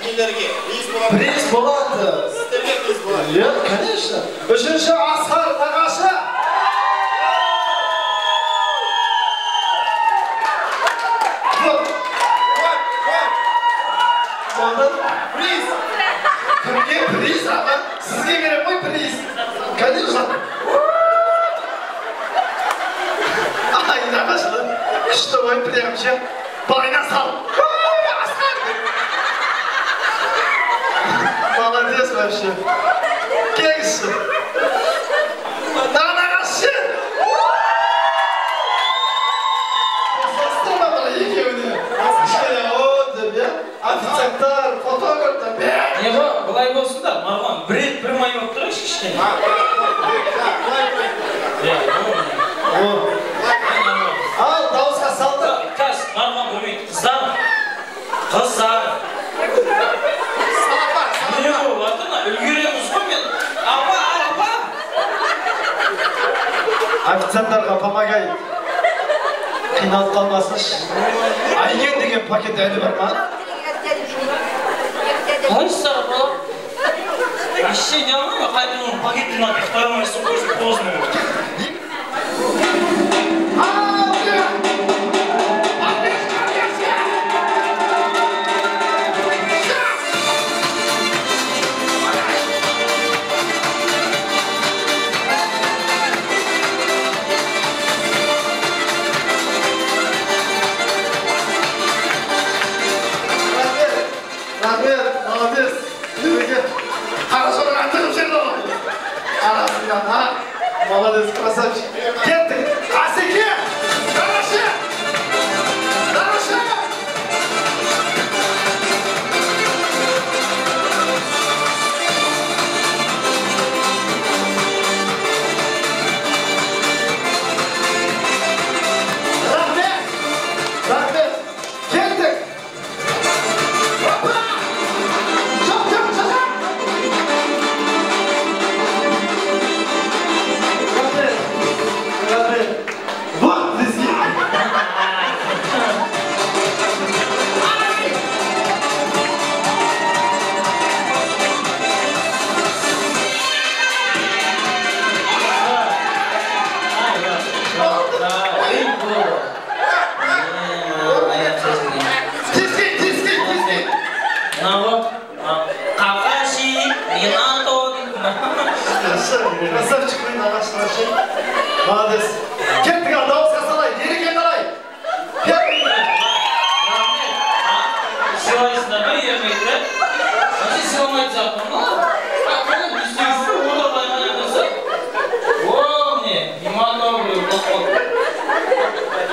Нелерге? Приз болады. Сіздерге приз болады. Иә, конечно. Үшінші Асқар Нағашы. Приз. Кімге приз, аға? Сізге керек қой приз. Конечно. Ай, Нағашылы. Күшті ой, приемші. Байна сал. Молодец вообще. Кеңші. Нағашы. Састырма бара екеуіне. Кішкене о деп, я. Официанттар, фотографтар. Неға, бұлай болсын да, Марған, бір ет бір май болып тұрайшы кішкене. Ал, дауысқа салды. Қаз, Марған көрмейді, қыздар. Қыздар. Не болып атына, үлгереміз ғой мен. Апа. Официанттарға помогай. Қиналып қалмасыншы. Айген деген пакет әлі бар ма? Қайсар бала? Еще не алмай, қайтын оның пакетін атып қоймайсың ғой, поздно. Рахмет, молодец. Хорошо, антығып жүрді ғой. Арасынан, а? Молодец, красавчик. Кеттік. Асеке! Нағашы! Нағашы! Рахмет! Рахмет! Кеттік! Вот здесь. Красавчик, вы на наш нашей. Молодец. Кеттік ал, дауысқа салай, ереке қалай. Первый. Сыйлайсыңдар ма, ермекті? Әже сыйламайды зақым, ма? Ақылы, үстесі, ода байған ендесі. О, не, иманға білеу, қоқ-қоқ.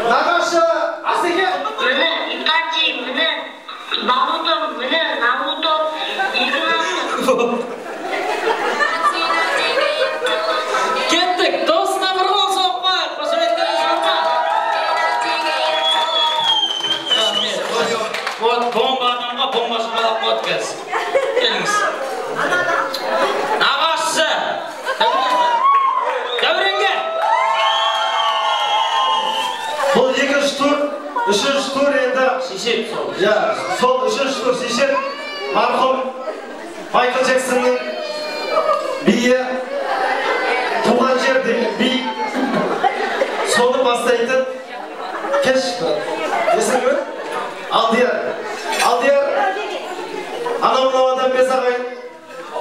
Нағашы, Асеке. Міне, Итқанчи, міне, Мамутов, міне, Намутов, Игнатов. Кеттік, досына бір қол соғып қойып, қошеметтерін жоққа. Вот, бомба адамға бомба шықалап қойып кәз. Келіңіз. Нағашысы. Дәуренге. Бұл екінші тур, үшінші тур енді. Шешеп сол. Я, сол үшінші тур шешеп, марқұм Майкл Джексонның биі, туған жер деген би, соны бастайтын. Кеш, есің кім? Алдияр, анау адам бес ағайын,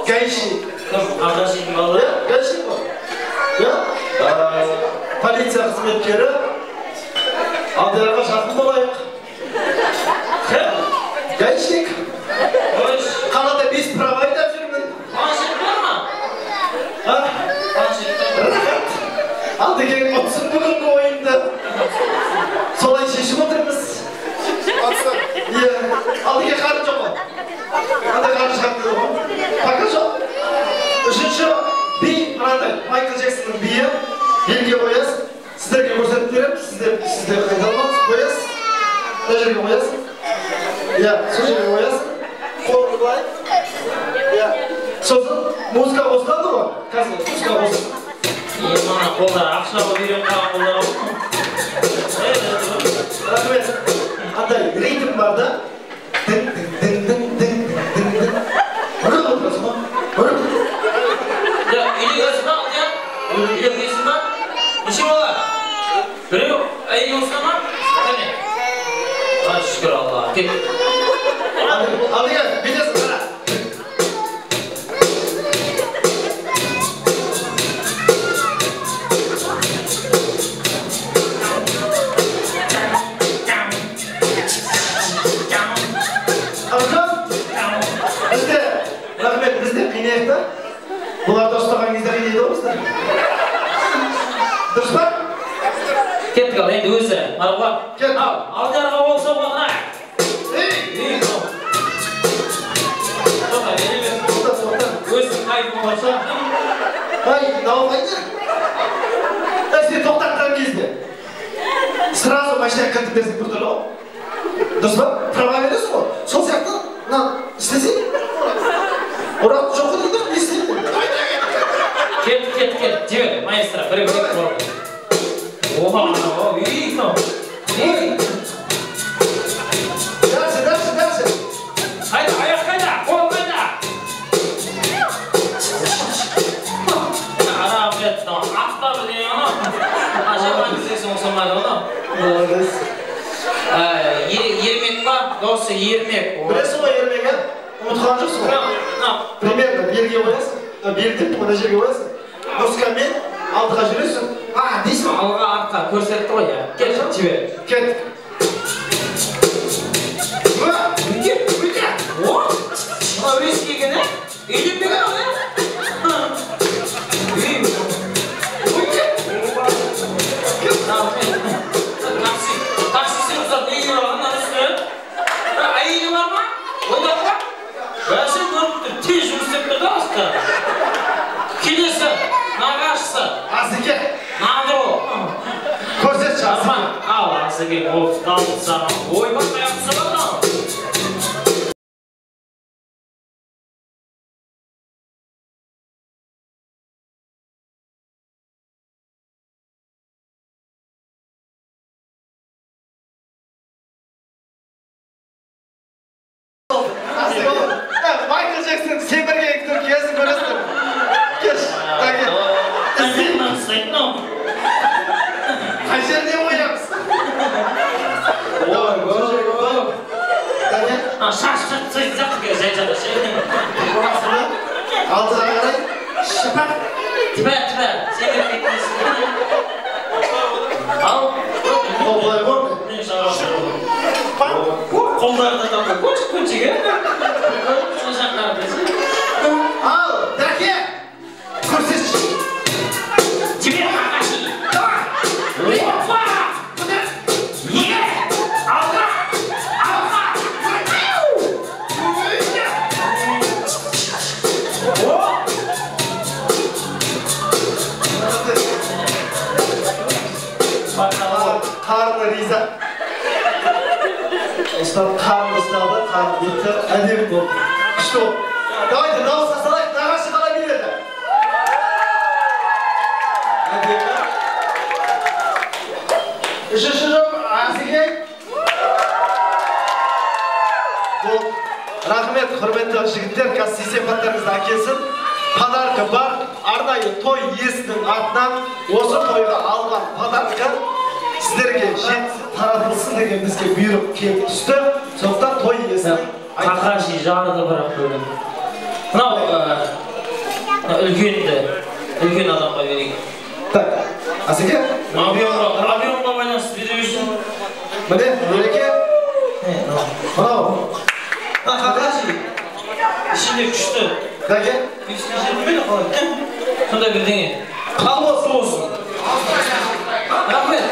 гаишник. Кім, ағашының балы? Гаишник бар. Полиция қызметкері, Алдиярға жақын болайық. Гаишник. Қалада бес права айдап жүрмін. Қаншық бар ма? Рахат. Алдыгең ұтсын бүгінгі ойынды. Солай шешіп отырмыз. Алдыге қарын жоқ қой. Андай қарын шығарды ғой. Пока жоқ. Үшінші би, мынандай Майкл Джексонның биі. Елге қоясың. Сіздерге көрсетіп беремін. Сіздер қайдалмаңыз, қоясың. Мына жерге қоясың. Сол жерге қоясың. Қолыңды былай. Сосын музыка қосылады ғой. Қазір музыка қосылады. Мана қолдар ақшаға берем қалған қолдар Рахмет. Андай ритм бар да. Дың-дың-дың-дың-дың-дың. ineyik de. Bunlar dostlagan кезде deydi olmazlar. Dürüst mü? Ket kal, endi o'zi. Marhamat. Ket. Aljarga olsa bana. Ey! To'xta, endi To'xta. o'zi qaytib olsa. Ay, ne olmaydı? Sen to'xtatgan кезде сразу машинаga kiritib bersang bir to'la. Dürüst mü? Prava veriyorsun mu? Sol siyaqda, istesing. Urak jo'q deydi, istesing. Ket. Jiber, maestro, bir bor. Oha, iyi tam. Ders. Haydi, ayak kayda, kol kayda. Arabet, atla bir yana. Acaba gideceksin o zaman ona. Молодец. Yermek var, doğrusu yermek. Bilesің ғой ермегі? Ұмытқан жоқсың ғой? Примерно белге қоясың, белдеп мына жерге қоясың. Музыкамен алдыға жүресің. Дейсің. Алға артқа көрсетті ғой ya. Кет, жібер. Кет. Өте. О! Мына өрескеген, ә? Үйленбеген ол, ә? Taksisi uzat, neyi var lan üstüne? Ayını var mı? Onda var. Ben sen görüp dur, tez жұмыс істеп тұрды асты. Келесі, нағашысы. Асеке. Нағды ол. Көрсетші Асеке. Ал, Асеке, ол талды саған. Ой, бақ аяқсы бар да. Майкл Джексон Семірге Түркиясын көресің. Кеш. Қай жеріне қоямыз? Шаш заттыға жай-жағы ше. Алдыға қарай. Шыпақ. Тіпә. Семір кетмесін. Ал. Олай ғой. Қолдарды тапты. Көчіге. Шашақтар бесі. Ал, дәке. Көрсетші. Тебе қағаши. Опа! Е! Алға! Қарны риза. Осыдан қарны ұстады, қарны бетті әдем болды. Күшті болды. Давайте дауысқа салайық, нағашы қалай биледі? Әдемі. Үшінші жоп, Асеке. Бұл рахмет, құрметті жігіттер, қазір сый-сияпаттарыңызды әкелсін. Подарка бар, арнайы той иесінің атынан осы тойға алған подарка сіздерге таратылсын деген бізге бұйрық келіп түсті. Сондықтан той иесі Қақаши жарыды бірақ бөлім. Мынау үлкен адамға берейік. Так, Асеке? Абионға байланысты бере берсін. Міне, Өреке. Мынау. Қақаши. Ішінде күшті. Дәке? Күшті жермейді қалай? Сонда бірдеңе. Қал болсын. Рахмет.